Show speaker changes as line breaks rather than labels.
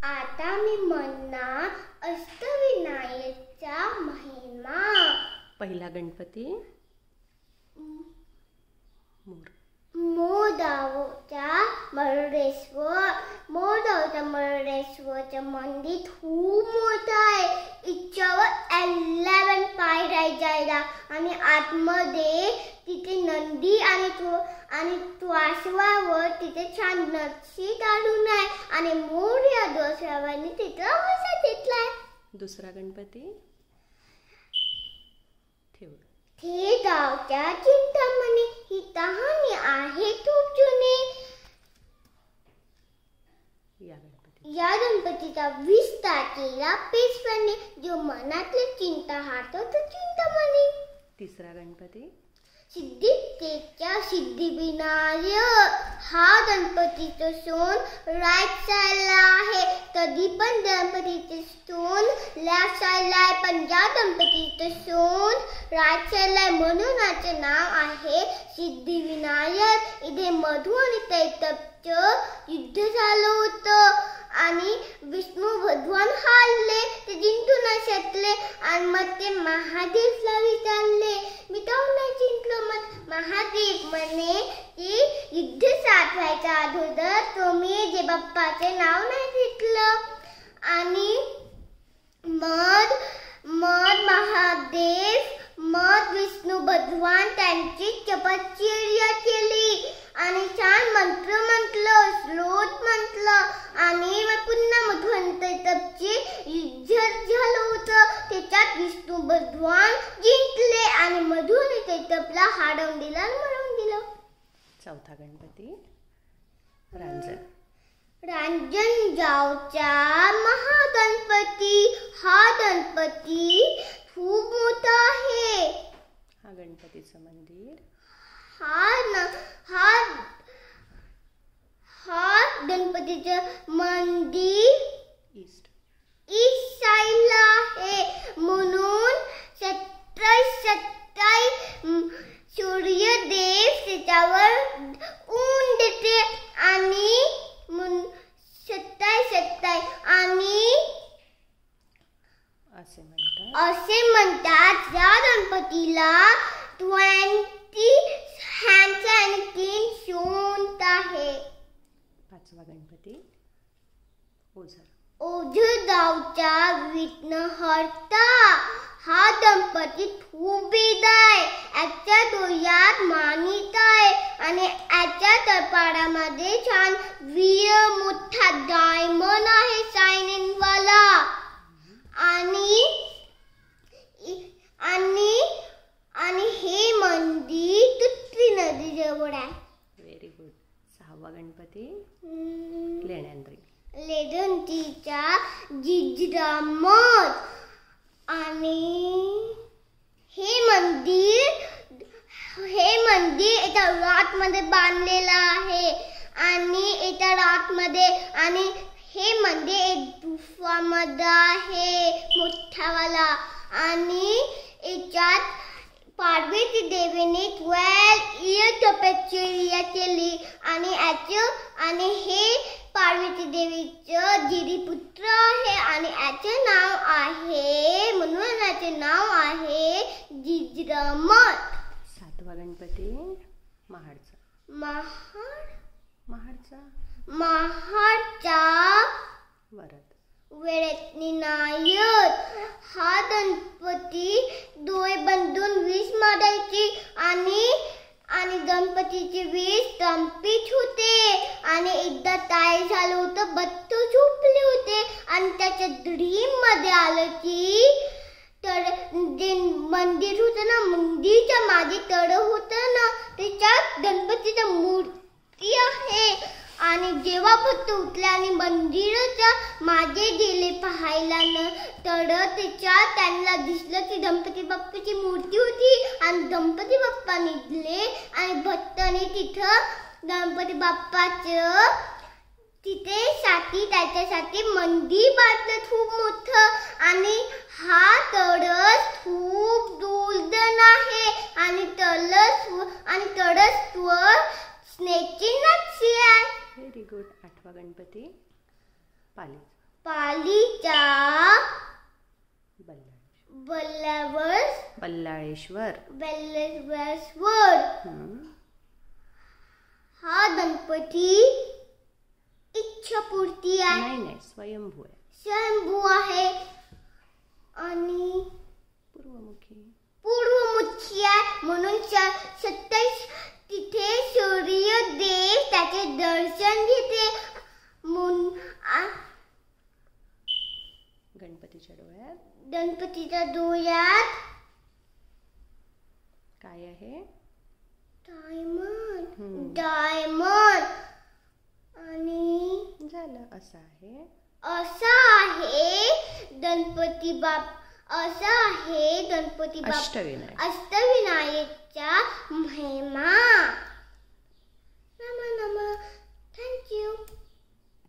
आता मी म्हणणार अष्टविनायकचा महिमा.
पहिला गणपती मोर.
मोरगावच्या मरुडेश्वरचं मंदिर खूप मोठं आहे. इच्छावर 11 पाय जायला आणि आतमध्ये तिथे नंदी आणि त्वासवावर तिथे छान नक्षी काढून आहे आणि मोर या दोषावानी तिथे वसा घेतलाय.
दुसरा गणपती ठेवड.
हे गावच्या चिंतामणी ही कहाणी आहे खूप जुनी. या गणपतीचा विस्तार केला पेशव्यांनी, जो मनातली चिंता हरवतो चिंतामणी.
तिसरा गणपती
सिद्धिकेच्या सिद्धिविनायक. हा गणपतीचा सण राईट साईडला आहे. कधी पण गणपतीचे सण लेफ्ट साईडला आहे, पण या गणपतीचा सण राईट साईडला आहे म्हणून याचे नाव आहे सिद्धिविनायक. इथे मधु आणि कैटभचं युद्ध झालं होतं आणि विष्णू भगवान हारले, ते जिंकू नाही शकले आणि मग ते महादेवला विचारले मी काहून नाही जिंकलो. मग महादेव म्हणे की युद्ध साधवायच्या अगोदर तुम्ही जे बाप्पाचे नाव नाही घेतलं आणि मग महादेव विष्णू भगवान त्यांची तपश्चर्या केली आणि छान मंत्र म्हटलं, श्लोक म्हटलं आणि पुन्हा मधुवंतचे युद्ध झालं होतं. त्याच्यात विष्णू भगवान जिंकले आणि मधु आणि कैटभला हाडवून दिलं आणि मरवून दिलं.
चौथा गणपती रांजण.
रांजणगावचा महागणपती. हा गणपती खूप मोठा आहे.
हा गणपतीचं मंदिर
हा गणपतीचं मंदिर
ईस्ट
साईडला आहे म्हणून 27 सूर्यदेव त्याच्यावर ऊन देते आणि 27 आणि असे म्हणतात या गणपतीला 20 हँड्स आणि 3 शोंठ आहे.
पाचवा गणपती ओझर.
ओझरगावचा विघ्नहर्ता. हा गणपती खूप वेद आहे. याच्या डोळ्यात मानित आहे आणि याच्या कपाळामध्ये छान मोठा डायमंड आहे शायनिंग वाला आणि हे मंदिर तुत्री नदी जवळ आहे.
Very good. सहावा गणपती लेण्यांद्री.
लेण्यांद्रीचा जिजामात आणि हे मंदिर एका रातमध्ये बांधलेलं आहे आणि एका रातमध्ये आणि हे मंदिर एक गुफामध्ये आहे मोठावाला आणि याच्यात पार्वती देवीने 12 इयर तपश्चर्या केली आणि हे पार्वती देवीचं जिरीपुत्र आहे आणि याचे नाव आहे म्हणून याचे नाव आहे जिजामात.
सातवा गणपती महाडचा.
महाडचा वरदविनायक. हा गणपती डोळे बंदून विष मारायची आणि गणपतीचे विष कंपित होते आणि एकदा काय झालं होतं बत्तू झोपले होते आणि त्याच्या ड्रीम मध्ये आलं की तर जे मंदिर होतं ना, मंदिरच्या मागे तळ होतं ना, त्याच्यात गणपतीची मूर्ती आहे आणि जेव्हा भक्त उठले आणि मंदिराच्या मागे गेले पाहायला न तर त्याच्यात त्यांना दिसलं की गणपती बाप्पाची मूर्ती होती आणि गणपती बाप्पा निघले आणि भक्तांनी तिथं गणपती बाप्पाचं तिथे त्याच्यासाठी मंदिर बांधलं खूप मोठं आणि हा कळस खूप दुर्धन आहे आणि कळस स्नेकची नक्षी आहे.
Very good. आठवा गणपती पाली.
पालीचा
बल्लाळेश्वर.
बल्लेश्वर. हा गणपती इच्छापूर्ती आहे.
नाही स्वयंभू आहे.
स्वयंभू आहे आणि पूर्वमुखी आहे म्हणून 27 तिथे सूर्यदेव त्याचे दर्शन घेते. गणपतीच्या डोळ्यात
काय आहे?
डायमंड. आणि
झालं. असं आहे
गणपती बाप्पा अष्टविनायकच्या महिमा. नमः. थँक्यू.